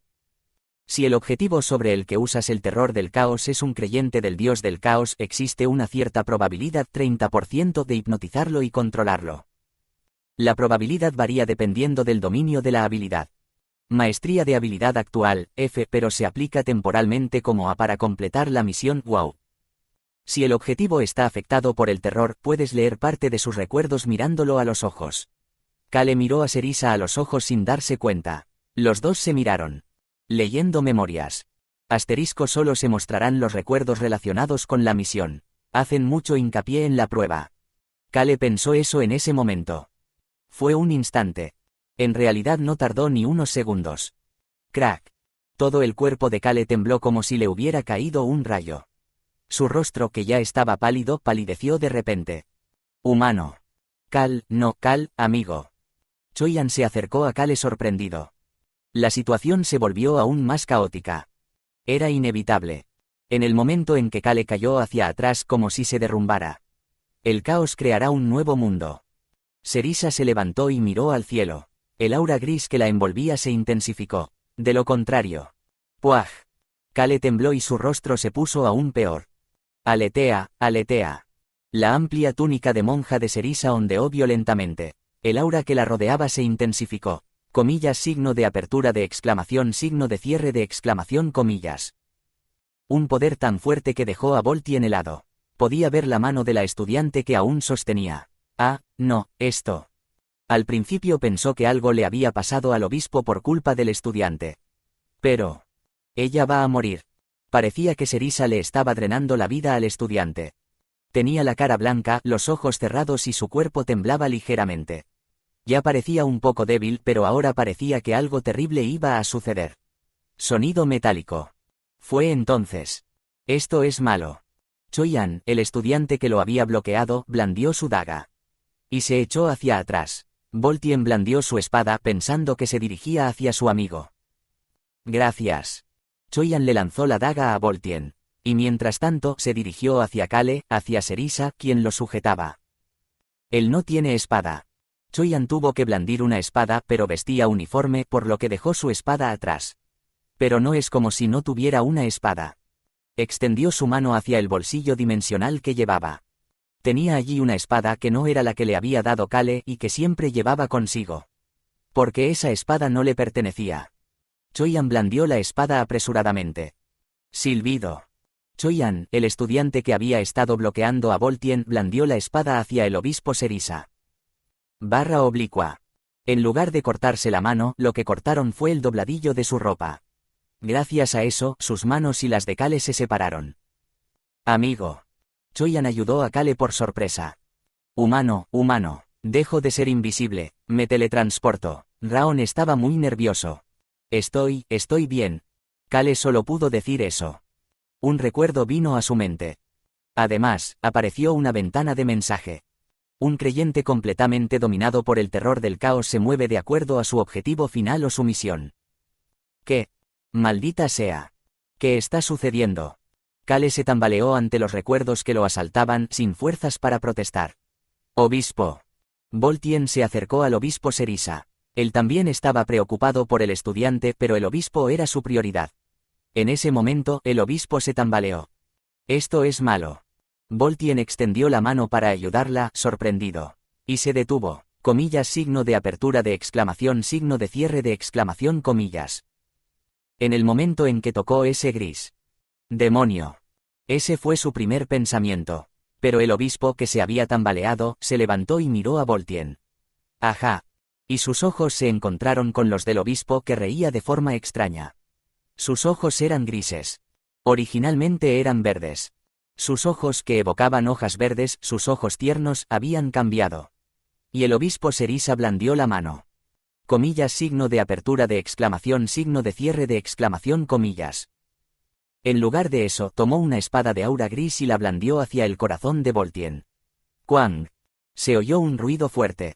Si el objetivo sobre el que usas el terror del caos es un creyente del dios del caos, existe una cierta probabilidad 30% de hipnotizarlo y controlarlo. La probabilidad varía dependiendo del dominio de la habilidad. Maestría de habilidad actual, F, pero se aplica temporalmente como A para completar la misión WoW. Si el objetivo está afectado por el terror, puedes leer parte de sus recuerdos mirándolo a los ojos. Kale miró a Serisa a los ojos sin darse cuenta. Los dos se miraron. Leyendo memorias. Asterisco solo se mostrarán los recuerdos relacionados con la misión. Hacen mucho hincapié en la prueba. Kale pensó eso en ese momento. Fue un instante. En realidad no tardó ni unos segundos. Crack. Todo el cuerpo de Kale tembló como si le hubiera caído un rayo. Su rostro, que ya estaba pálido, palideció de repente. Humano. Kal, amigo. Choyan se acercó a Kale sorprendido. La situación se volvió aún más caótica. Era inevitable. En el momento en que Kale cayó hacia atrás como si se derrumbara. El caos creará un nuevo mundo. Serisa se levantó y miró al cielo. El aura gris que la envolvía se intensificó. De lo contrario. ¡Puaj! Kale tembló y su rostro se puso aún peor. Aletea, aletea. La amplia túnica de monja de Serisa ondeó violentamente. El aura que la rodeaba se intensificó. Comillas, signo de apertura de exclamación, signo de cierre de exclamación, comillas. Un poder tan fuerte que dejó a Voltien helado. Podía ver la mano de la estudiante que aún sostenía. Ah, no, esto. Al principio pensó que algo le había pasado al obispo por culpa del estudiante. Pero... ella va a morir. Parecía que Serisa le estaba drenando la vida al estudiante. Tenía la cara blanca, los ojos cerrados y su cuerpo temblaba ligeramente. Ya parecía un poco débil, pero ahora parecía que algo terrible iba a suceder. Sonido metálico. Fue entonces. Esto es malo. Choyan, el estudiante que lo había bloqueado, blandió su daga. Y se echó hacia atrás. Voltien blandió su espada pensando que se dirigía hacia su amigo. Gracias. Choyan le lanzó la daga a Voltien. Y mientras tanto se dirigió hacia Kale, hacia Serisa, quien lo sujetaba. Él no tiene espada. Choyan tuvo que blandir una espada, pero vestía uniforme, por lo que dejó su espada atrás. Pero no es como si no tuviera una espada. Extendió su mano hacia el bolsillo dimensional que llevaba. Tenía allí una espada que no era la que le había dado Kale y que siempre llevaba consigo. Porque esa espada no le pertenecía. Choyan blandió la espada apresuradamente. Silbido. Choyan, el estudiante que había estado bloqueando a Voltien, blandió la espada hacia el obispo Serisa. Barra oblicua. En lugar de cortarse la mano, lo que cortaron fue el dobladillo de su ropa. Gracias a eso, sus manos y las de Kale se separaron. Amigo. Choi-an ayudó a Kale por sorpresa. Humano, humano. Dejo de ser invisible, me teletransporto. Raon estaba muy nervioso. Estoy bien. Kale solo pudo decir eso. Un recuerdo vino a su mente. Además, apareció una ventana de mensaje. Un creyente completamente dominado por el terror del caos se mueve de acuerdo a su objetivo final o su misión. ¿Qué? Maldita sea. ¿Qué está sucediendo? Kale se tambaleó ante los recuerdos que lo asaltaban, sin fuerzas para protestar. Obispo. Boltien se acercó al obispo Serisa. Él también estaba preocupado por el estudiante, pero el obispo era su prioridad. En ese momento, el obispo se tambaleó. Esto es malo. Boltien extendió la mano para ayudarla, sorprendido. Y se detuvo. Comillas, signo de apertura de exclamación, signo de cierre de exclamación, comillas. En el momento en que tocó ese gris. ¡Demonio! Ese fue su primer pensamiento. Pero el obispo, que se había tambaleado, se levantó y miró a Boltien. ¡Ajá! Y sus ojos se encontraron con los del obispo, que reía de forma extraña. Sus ojos eran grises. Originalmente eran verdes. Sus ojos, que evocaban hojas verdes, sus ojos tiernos, habían cambiado. Y el obispo Serisa blandió la mano. Comillas, signo de apertura de exclamación, signo de cierre de exclamación, comillas. En lugar de eso, tomó una espada de aura gris y la blandió hacia el corazón de Boltien. ¡Cuang! Se oyó un ruido fuerte.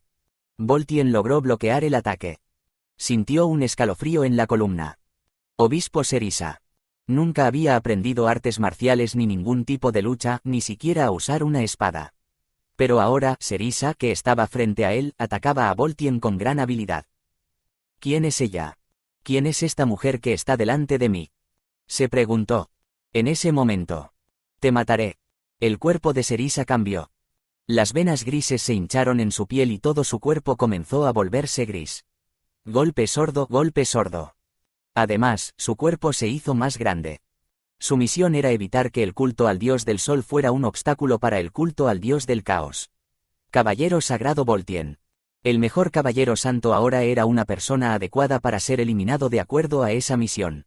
Boltien logró bloquear el ataque. Sintió un escalofrío en la columna. Obispo Serisa. Nunca había aprendido artes marciales ni ningún tipo de lucha, ni siquiera a usar una espada. Pero ahora, Serisa, que estaba frente a él, atacaba a Boltien con gran habilidad. ¿Quién es ella? ¿Quién es esta mujer que está delante de mí? Se preguntó. En ese momento. Te mataré. El cuerpo de Serisa cambió. Las venas grises se hincharon en su piel y todo su cuerpo comenzó a volverse gris. Golpe sordo, golpe sordo. Además, su cuerpo se hizo más grande. Su misión era evitar que el culto al dios del sol fuera un obstáculo para el culto al dios del caos. Caballero sagrado Boltien. El mejor caballero santo ahora era una persona adecuada para ser eliminado de acuerdo a esa misión.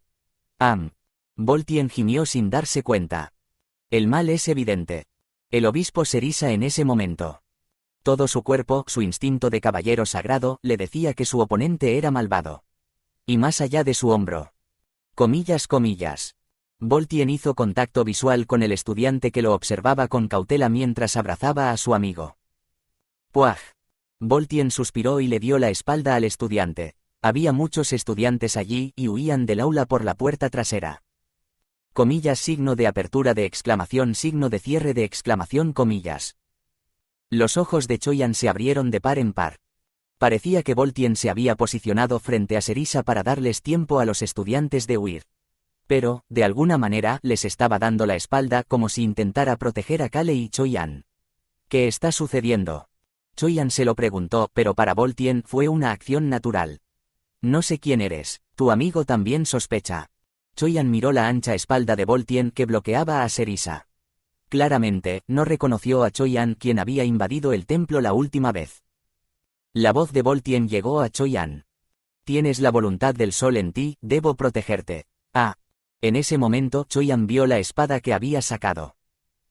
Boltien gimió sin darse cuenta. El mal es evidente. El obispo Serisa en ese momento. Todo su cuerpo, su instinto de caballero sagrado, le decía que su oponente era malvado. Y más allá de su hombro. Comillas, comillas. Boltien hizo contacto visual con el estudiante que lo observaba con cautela mientras abrazaba a su amigo. ¡Puaj! Boltien suspiró y le dio la espalda al estudiante. Había muchos estudiantes allí y huían del aula por la puerta trasera. Comillas, signo de apertura de exclamación, signo de cierre de exclamación, comillas. Los ojos de Choi-an se abrieron de par en par. Parecía que Boltien se había posicionado frente a Serisa para darles tiempo a los estudiantes de huir. Pero, de alguna manera, les estaba dando la espalda como si intentara proteger a Kale y Choi-an. ¿Qué está sucediendo? Choi-an se lo preguntó, pero para Boltien fue una acción natural. No sé quién eres, tu amigo también sospecha. Choi-an miró la ancha espalda de Boltien que bloqueaba a Serisa. Claramente, no reconoció a Choi-an, quien había invadido el templo la última vez. La voz de Boltien llegó a Choi-an. Tienes la voluntad del sol en ti, debo protegerte. En ese momento Choi-an vio la espada que había sacado.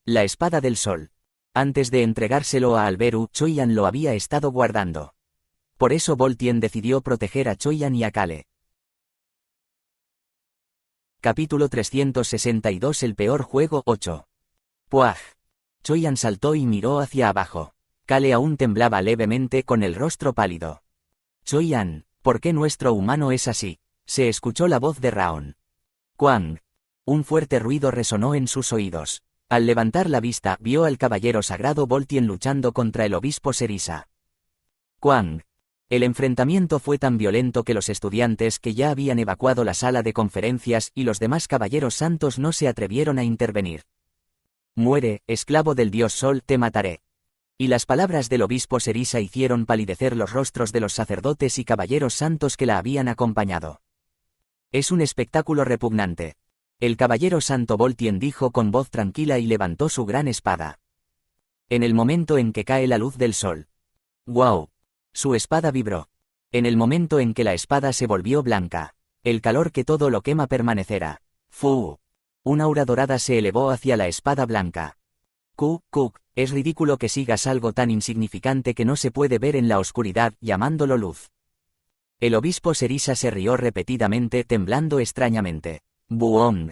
La espada del sol. Antes de entregárselo a Alberu, Choi-an lo había estado guardando. Por eso Boltien decidió proteger a Choi-an y a Kale. Capítulo 362. El peor juego 8. ¡Puaj! Choi-an saltó y miró hacia abajo. Kale aún temblaba levemente con el rostro pálido. Choi-an, ¿por qué nuestro humano es así? Se escuchó la voz de Raon. ¡Cuang! Un fuerte ruido resonó en sus oídos. Al levantar la vista, vio al caballero sagrado Boltien luchando contra el obispo Serisa. ¡Cuang! El enfrentamiento fue tan violento que los estudiantes que ya habían evacuado la sala de conferencias y los demás caballeros santos no se atrevieron a intervenir. Muere, esclavo del dios Sol, te mataré. Y las palabras del obispo Serisa hicieron palidecer los rostros de los sacerdotes y caballeros santos que la habían acompañado. Es un espectáculo repugnante. El caballero santo Boltien dijo con voz tranquila y levantó su gran espada. En el momento en que cae la luz del sol. ¡Guau! Su espada vibró. En el momento en que la espada se volvió blanca, el calor que todo lo quema permanecerá. ¡Fu! Un aura dorada se elevó hacia la espada blanca. Kuk, es ridículo que sigas algo tan insignificante que no se puede ver en la oscuridad, llamándolo luz. El obispo Serisa se rió repetidamente, temblando extrañamente. Buong.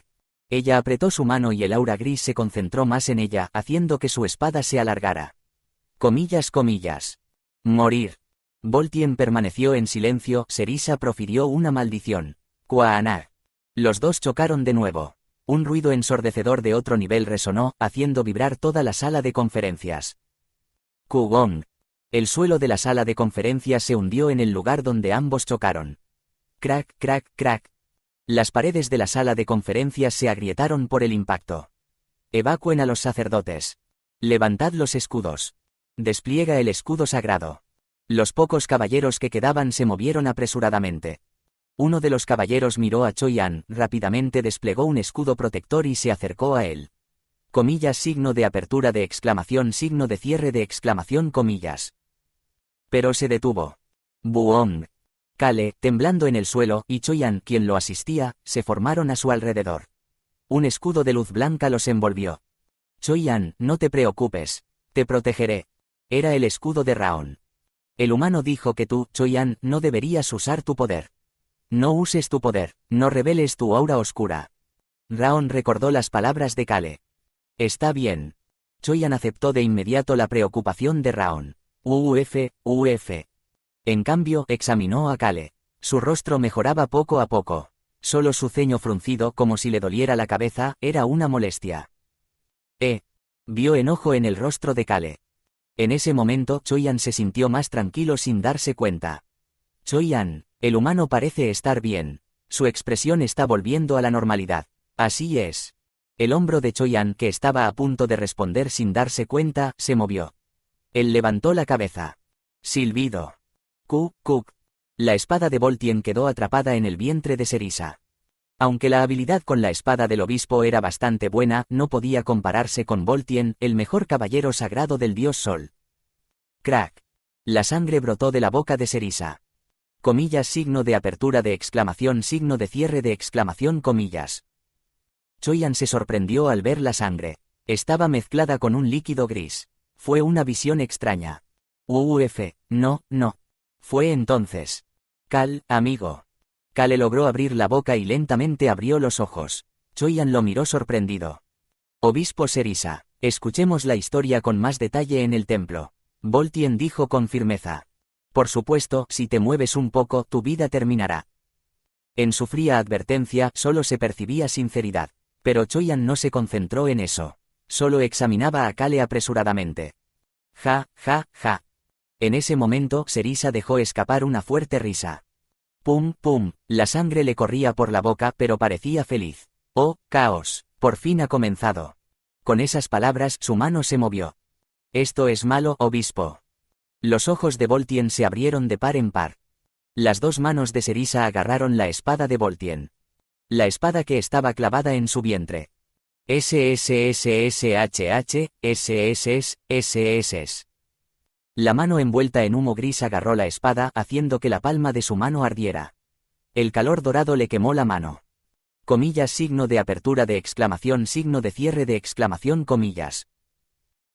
Ella apretó su mano y el aura gris se concentró más en ella, haciendo que su espada se alargara. Comillas. Morir. Voltien permaneció en silencio, Serisa profirió una maldición. Kuaanar. Los dos chocaron de nuevo. Un ruido ensordecedor de otro nivel resonó, haciendo vibrar toda la sala de conferencias. Kugong. El suelo de la sala de conferencias se hundió en el lugar donde ambos chocaron. Crack. Las paredes de la sala de conferencias se agrietaron por el impacto. Evacúen a los sacerdotes. Levantad los escudos. Despliega el escudo sagrado. Los pocos caballeros que quedaban se movieron apresuradamente. Uno de los caballeros miró a Choyan, rápidamente desplegó un escudo protector y se acercó a él. Signo de apertura de exclamación, signo de cierre de exclamación, comillas. Pero se detuvo. Buong. Kale, temblando en el suelo, y Choyan, quien lo asistía, se formaron a su alrededor. Un escudo de luz blanca los envolvió. Choyan, no te preocupes. Te protegeré. Era el escudo de Raon. El humano dijo que tú, Choyan, no deberías usar tu poder. No uses tu poder, no reveles tu aura oscura. Raon recordó las palabras de Kale. Está bien. Choyan aceptó de inmediato la preocupación de Raon. Uf. En cambio, examinó a Kale. Su rostro mejoraba poco a poco. Solo su ceño fruncido, como si le doliera la cabeza, era una molestia. Vio enojo en el rostro de Kale. En ese momento, Choyan se sintió más tranquilo sin darse cuenta. Choyan. El humano parece estar bien. Su expresión está volviendo a la normalidad. Así es. El hombro de Choyan, que estaba a punto de responder sin darse cuenta, se movió. Él levantó la cabeza. Silbido. Kuk. La espada de Voltien quedó atrapada en el vientre de Serisa. Aunque la habilidad con la espada del obispo era bastante buena, no podía compararse con Voltien, el mejor caballero sagrado del dios Sol. Crack. La sangre brotó de la boca de Serisa. Signo de apertura de exclamación, signo de cierre de exclamación, comillas. Choyan se sorprendió al ver la sangre. Estaba mezclada con un líquido gris. Fue una visión extraña. No. Fue entonces. Amigo. Kale logró abrir la boca y lentamente abrió los ojos. Choyan lo miró sorprendido. Obispo Serisa, escuchemos la historia con más detalle en el templo. Voltien dijo con firmeza. Por supuesto, si te mueves un poco, tu vida terminará. En su fría advertencia, solo se percibía sinceridad. Pero Choyan no se concentró en eso. Solo examinaba a Kale apresuradamente. Ja. En ese momento, Serisa dejó escapar una fuerte risa. Pum. La sangre le corría por la boca, pero parecía feliz. Oh, caos. Por fin ha comenzado. Con esas palabras, su mano se movió. Esto es malo, obispo. Los ojos de Voltien se abrieron de par en par. Las dos manos de Serisa agarraron la espada de Voltien. La espada que estaba clavada en su vientre. SSSHH. La mano envuelta en humo gris agarró la espada, haciendo que la palma de su mano ardiera. El calor dorado le quemó la mano. Signo de apertura de exclamación, signo de cierre de exclamación, comillas.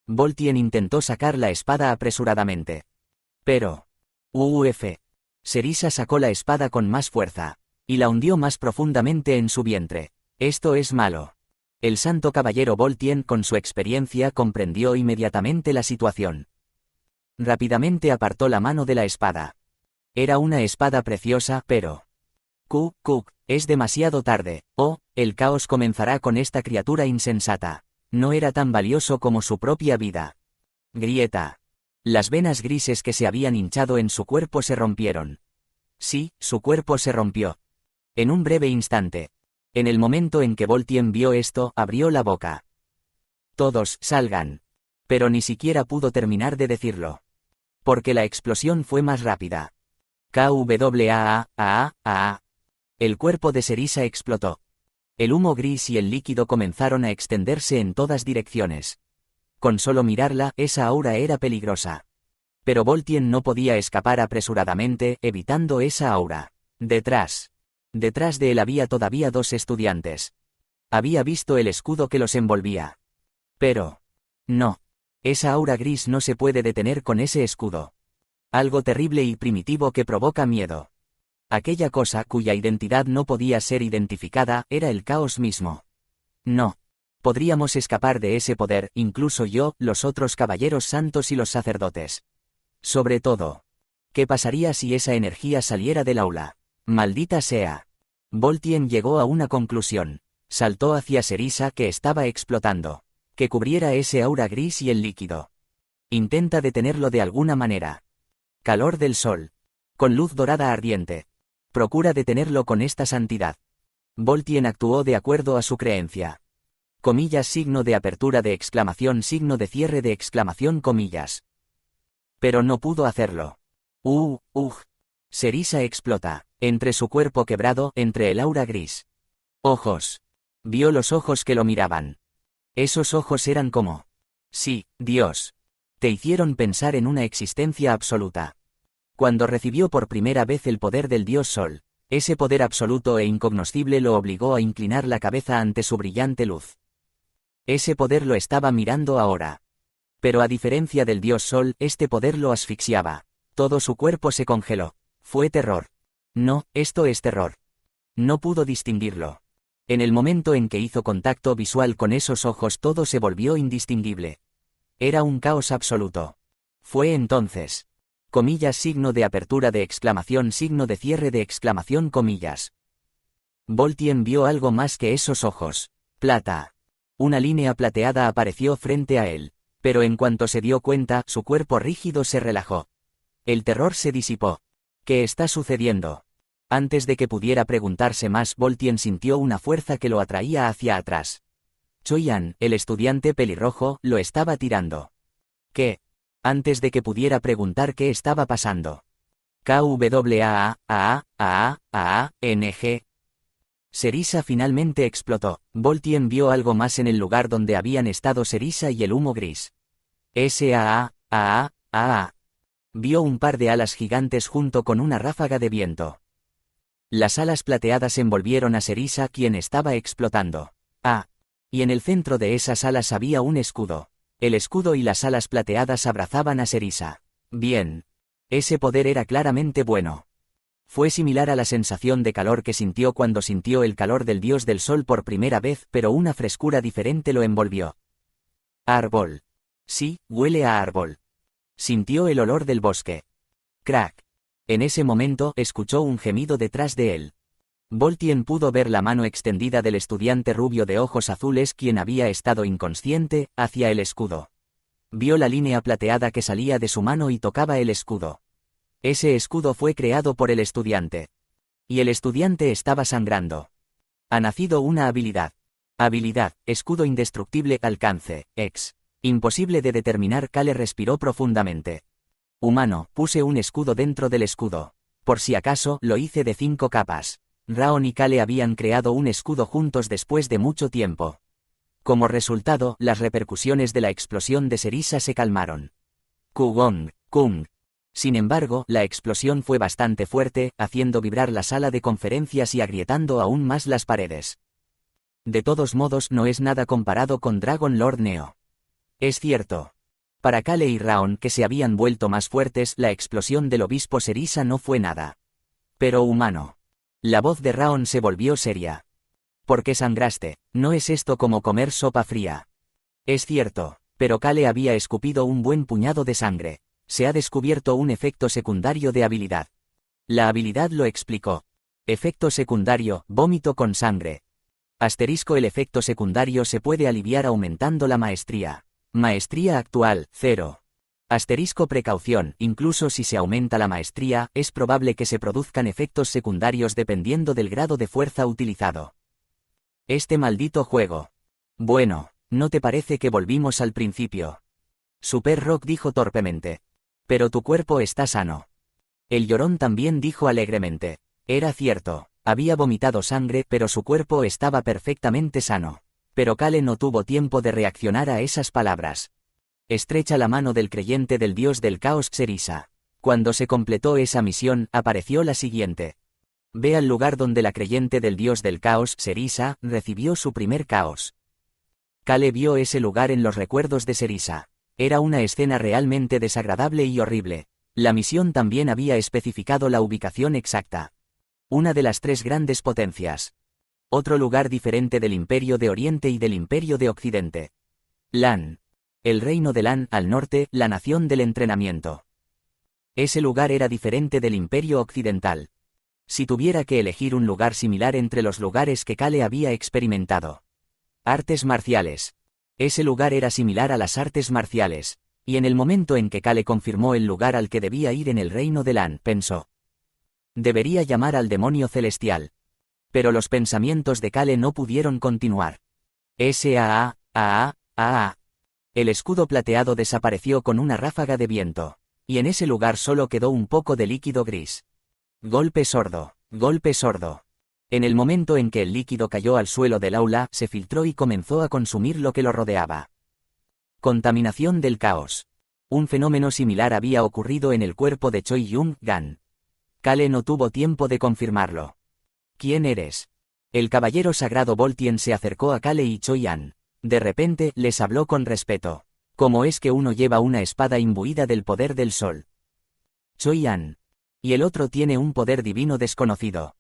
Voltien intentó sacar la espada apresuradamente. Pero... Serisa sacó la espada con más fuerza. Y la hundió más profundamente en su vientre. Esto es malo. El santo caballero Voltien, con su experiencia, comprendió inmediatamente la situación. Rápidamente apartó la mano de la espada. Era una espada preciosa, pero... es demasiado tarde. El caos comenzará con esta criatura insensata. No era tan valioso como su propia vida. Grieta. Las venas grises que se habían hinchado en su cuerpo se rompieron. Sí, su cuerpo se rompió. En un breve instante. En el momento en que Voltien vio esto, abrió la boca. Todos, salgan. Pero ni siquiera pudo terminar de decirlo. Porque la explosión fue más rápida. KWAA. El cuerpo de Serisa explotó. El humo gris y el líquido comenzaron a extenderse en todas direcciones. Con solo mirarla, esa aura era peligrosa. Pero Voltien no podía escapar apresuradamente, evitando esa aura. Detrás de él había todavía 2 estudiantes. Había visto el escudo que los envolvía. Pero no. Esa aura gris no se puede detener con ese escudo. Algo terrible y primitivo que provoca miedo. Aquella cosa cuya identidad no podía ser identificada era el caos mismo. No. Podríamos escapar de ese poder, incluso yo, los otros caballeros santos y los sacerdotes. Sobre todo, ¿qué pasaría si esa energía saliera del aula? Maldita sea. Voltien llegó a una conclusión. Saltó hacia Serisa que estaba explotando. Que cubriera ese aura gris y el líquido. Intenta detenerlo de alguna manera. Calor del sol. Con luz dorada ardiente. Procura detenerlo con esta santidad. Voltien actuó de acuerdo a su creencia. Comillas, signo de apertura de exclamación, signo de cierre de exclamación, comillas. Pero no pudo hacerlo. Serisa explota, entre su cuerpo quebrado, entre el aura gris. Ojos. Vio los ojos que lo miraban. Esos ojos eran como... Sí, Dios. Te hicieron pensar en una existencia absoluta. Cuando recibió por primera vez el poder del Dios Sol, ese poder absoluto e incognoscible lo obligó a inclinar la cabeza ante su brillante luz. Ese poder lo estaba mirando ahora. Pero a diferencia del Dios Sol, este poder lo asfixiaba. Todo su cuerpo se congeló. Fue terror. No, esto es terror. No pudo distinguirlo. En el momento en que hizo contacto visual con esos ojos todo se volvió indistinguible. Era un caos absoluto. Fue entonces. Comillas, signo de apertura de exclamación, signo de cierre de exclamación, comillas. Voltien vio algo más que esos ojos. Plata. Una línea plateada apareció frente a él. Pero en cuanto se dio cuenta, su cuerpo rígido se relajó. El terror se disipó. ¿Qué está sucediendo? Antes de que pudiera preguntarse más, Voltien sintió una fuerza que lo atraía hacia atrás. Choyan, el estudiante pelirrojo, lo estaba tirando. ¿Qué? Antes de que pudiera preguntar qué estaba pasando. KWAAAAANG. Serisa finalmente explotó. Voltien vio algo más en el lugar donde habían estado Serisa y el humo gris. SAAAAA. Vio un par de alas gigantes junto con una ráfaga de viento. Las alas plateadas envolvieron a Serisa, quien estaba explotando. Y en el centro de esas alas había un escudo. El escudo y las alas plateadas abrazaban a Serisa. Bien. Ese poder era claramente bueno. Fue similar a la sensación de calor que sintió cuando sintió el calor del dios del sol por primera vez, pero una frescura diferente lo envolvió. Árbol. Sí, huele a árbol. Sintió el olor del bosque. Crack. En ese momento escuchó un gemido detrás de él. Voltien pudo ver la mano extendida del estudiante rubio de ojos azules, quien había estado inconsciente, hacia el escudo. Vio la línea plateada que salía de su mano y tocaba el escudo. Ese escudo fue creado por el estudiante. Y el estudiante estaba sangrando. Ha nacido una habilidad. Habilidad, escudo indestructible, alcance, ex. Imposible de determinar. Kale respiró profundamente. Humano, puse un escudo dentro del escudo. Por si acaso, lo hice de 5 capas. Raon y Kale habían creado un escudo juntos después de mucho tiempo. Como resultado, las repercusiones de la explosión de Serisa se calmaron. Kugong, Kung. Sin embargo, la explosión fue bastante fuerte, haciendo vibrar la sala de conferencias y agrietando aún más las paredes. De todos modos, no es nada comparado con Dragon Lord Neo. Es cierto. Para Kale y Raon, que se habían vuelto más fuertes, la explosión del obispo Serisa no fue nada. Pero humano. La voz de Raon se volvió seria. ¿Por qué sangraste? ¿No es esto como comer sopa fría? Es cierto, pero Kale había escupido un buen puñado de sangre. Se ha descubierto un efecto secundario de habilidad. La habilidad lo explicó. Efecto secundario, vómito con sangre. Asterisco, el efecto secundario se puede aliviar aumentando la maestría. Maestría actual, 0. Asterisco, precaución, incluso si se aumenta la maestría, es probable que se produzcan efectos secundarios dependiendo del grado de fuerza utilizado. Este maldito juego. Bueno, ¿no te parece que volvimos al principio? Super Rock dijo torpemente. Pero tu cuerpo está sano. El llorón también dijo alegremente. Era cierto, había vomitado sangre, pero su cuerpo estaba perfectamente sano. Pero Kale no tuvo tiempo de reaccionar a esas palabras. Estrecha la mano del creyente del dios del caos Serisa. Cuando se completó esa misión, apareció la siguiente. Ve al lugar donde la creyente del dios del caos Serisa recibió su primer caos. Kale vio ese lugar en los recuerdos de Serisa. Era una escena realmente desagradable y horrible. La misión también había especificado la ubicación exacta. Una de las 3 grandes potencias. Otro lugar diferente del Imperio de Oriente y del Imperio de Occidente. Lan. El reino de Lan al norte, la nación del entrenamiento. Ese lugar era diferente del Imperio Occidental. Si tuviera que elegir un lugar similar entre los lugares que Kale había experimentado. Artes marciales. Ese lugar era similar a las artes marciales, y en el momento en que Kale confirmó el lugar al que debía ir en el reino de Lan, pensó. Debería llamar al demonio celestial. Pero los pensamientos de Kale no pudieron continuar. S.A.A. El escudo plateado desapareció con una ráfaga de viento, y en ese lugar solo quedó un poco de líquido gris. Golpe sordo, golpe sordo. En el momento en que el líquido cayó al suelo del aula, se filtró y comenzó a consumir lo que lo rodeaba. Contaminación del caos. Un fenómeno similar había ocurrido en el cuerpo de Choi Yung-gan. Kale no tuvo tiempo de confirmarlo. ¿Quién eres? El caballero sagrado Voltien se acercó a Kale y Choi-an. De repente, les habló con respeto. ¿Cómo es que uno lleva una espada imbuida del poder del sol? Choi-an. Y el otro tiene un poder divino desconocido.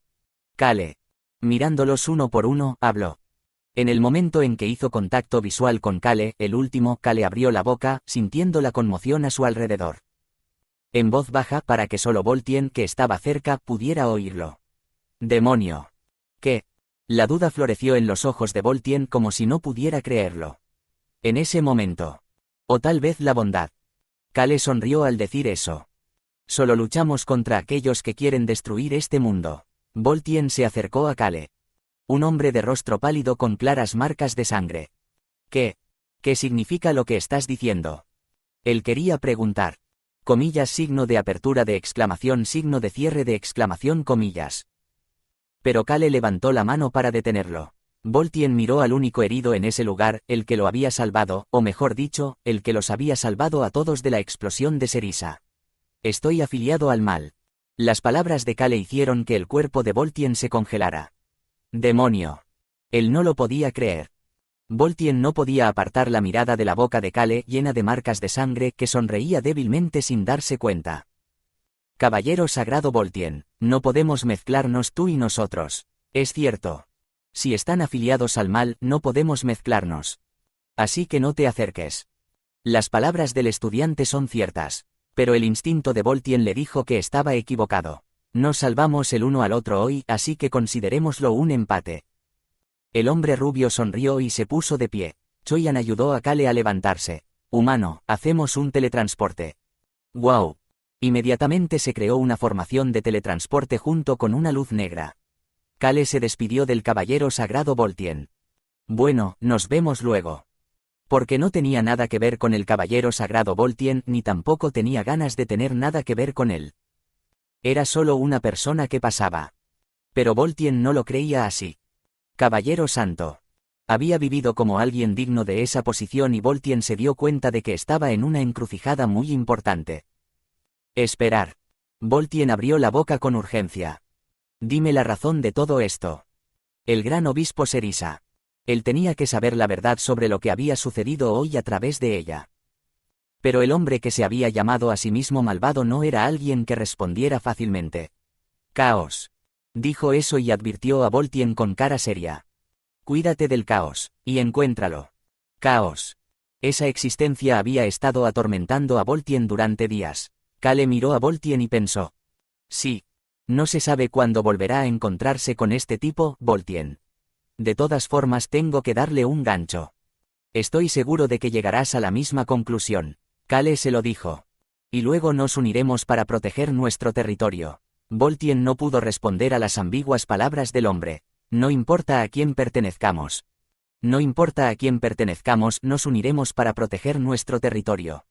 Kale. Mirándolos uno por uno, habló. En el momento en que hizo contacto visual con Kale, el último, Kale abrió la boca, sintiendo la conmoción a su alrededor. En voz baja para que solo Voltien, que estaba cerca, pudiera oírlo. ¡Demonio! ¿Qué? La duda floreció en los ojos de Voltien como si no pudiera creerlo. En ese momento. O tal vez la bondad. Kale sonrió al decir eso. Solo luchamos contra aquellos que quieren destruir este mundo. Voltien se acercó a Kale. Un hombre de rostro pálido con claras marcas de sangre. ¿Qué? ¿Qué significa lo que estás diciendo? Él quería preguntar. Comillas, signo de apertura de exclamación, signo de cierre de exclamación, comillas. Pero Kale levantó la mano para detenerlo. Voltien miró al único herido en ese lugar, el que lo había salvado, o mejor dicho, el que los había salvado a todos de la explosión de Serisa. Estoy afiliado al mal. Las palabras de Kale hicieron que el cuerpo de Voltien se congelara. ¡Demonio! Él no lo podía creer. Voltien no podía apartar la mirada de la boca de Kale, llena de marcas de sangre, que sonreía débilmente sin darse cuenta. Caballero sagrado Voltien, no podemos mezclarnos tú y nosotros. Es cierto. Si están afiliados al mal, no podemos mezclarnos. Así que no te acerques. Las palabras del estudiante son ciertas, pero el instinto de Voltien le dijo que estaba equivocado. Nos salvamos el uno al otro hoy, así que considerémoslo un empate. El hombre rubio sonrió y se puso de pie. Choi-an ayudó a Kale a levantarse. Humano, hacemos un teletransporte. ¡Wow! Inmediatamente se creó una formación de teletransporte junto con una luz negra. Kale se despidió del caballero sagrado Voltien. Bueno, nos vemos luego. Porque no tenía nada que ver con el caballero sagrado Voltien, ni tampoco tenía ganas de tener nada que ver con él. Era solo una persona que pasaba. Pero Voltien no lo creía así. Caballero santo. Había vivido como alguien digno de esa posición y Voltien se dio cuenta de que estaba en una encrucijada muy importante. Esperar. Voltien abrió la boca con urgencia. Dime la razón de todo esto. El gran obispo Serisa. Él tenía que saber la verdad sobre lo que había sucedido hoy a través de ella. Pero el hombre que se había llamado a sí mismo malvado no era alguien que respondiera fácilmente. Caos. Dijo eso y advirtió a Voltien con cara seria. Cuídate del caos, y encuéntralo. Caos. Esa existencia había estado atormentando a Voltien durante días. Kale miró a Voltien y pensó. Sí. No se sabe cuándo volverá a encontrarse con este tipo, Voltien. De todas formas tengo que darle un gancho. Estoy seguro de que llegarás a la misma conclusión. Kale se lo dijo. Y luego nos uniremos para proteger nuestro territorio. Voltien no pudo responder a las ambiguas palabras del hombre. No importa a quién pertenezcamos. No importa a quién pertenezcamos, nos uniremos para proteger nuestro territorio.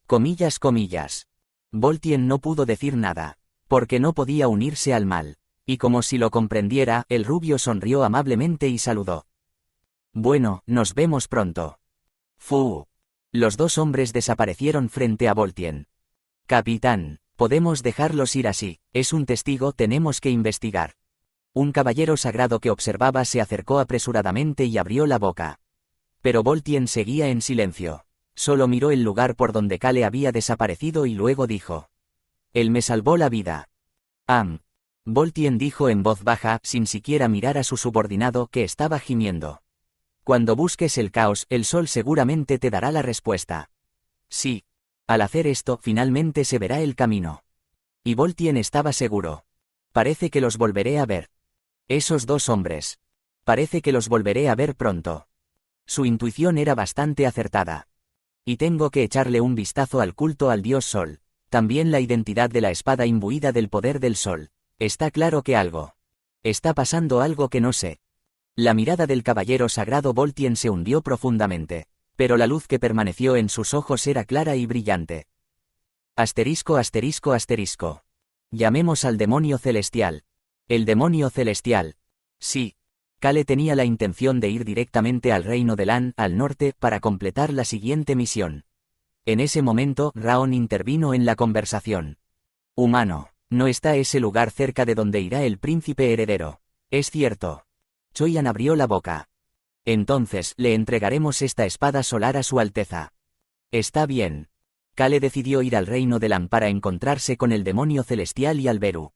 Comillas, comillas. Voltien no pudo decir nada, porque no podía unirse al mal. Y como si lo comprendiera, el rubio sonrió amablemente y saludó. Bueno, nos vemos pronto. Fu. Los dos hombres desaparecieron frente a Voltien. Capitán, podemos dejarlos ir así, es un testigo, tenemos que investigar. Un caballero sagrado que observaba se acercó apresuradamente y abrió la boca. Pero Voltien seguía en silencio. Solo miró el lugar por donde Cale había desaparecido y luego dijo: Él me salvó la vida. Voltien dijo en voz baja, sin siquiera mirar a su subordinado que estaba gimiendo. Cuando busques el caos, el sol seguramente te dará la respuesta. Sí. Al hacer esto, finalmente se verá el camino. Y Voltien estaba seguro. Parece que los volveré a ver. Esos dos hombres. Parece que los volveré a ver pronto. Su intuición era bastante acertada. Y tengo que echarle un vistazo al culto al dios Sol. También la identidad de la espada imbuida del poder del Sol. Está claro que algo. Está pasando algo que no sé. La mirada del caballero sagrado Voltien se hundió profundamente. Pero la luz que permaneció en sus ojos era clara y brillante. Asterisco, asterisco, asterisco. Llamemos al demonio celestial. El demonio celestial. Sí. Cale tenía la intención de ir directamente al reino de Lan, al norte, para completar la siguiente misión. En ese momento, Raon intervino en la conversación. Humano, no está ese lugar cerca de donde irá el príncipe heredero. Es cierto. Choyan abrió la boca. Entonces, le entregaremos esta espada solar a su Alteza. Está bien. Cale decidió ir al reino de Lan para encontrarse con el demonio celestial y Alberu.